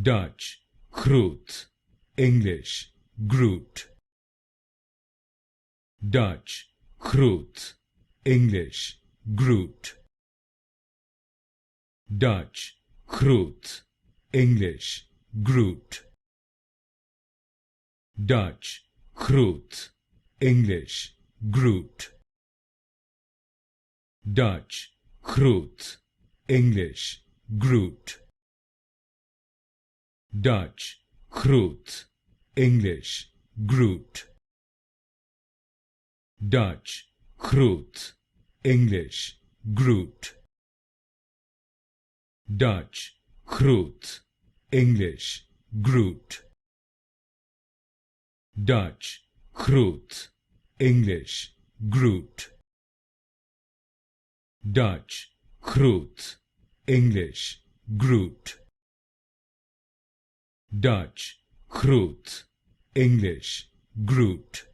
Dutch, Groot, English, Groot. Dutch, Groot, English, Groot. Dutch, Groot, English, Groot. Dutch, Groot, English, Groot. Dutch, Groot, English, Groot. Dutch, Groot, English, Groot. Dutch, Groot, English, Groot. Dutch, Groot, English, Groot. Dutch, Groot, English, Groot. Dutch, Groot, English, Groot. Dutch, Groot, English, Groot.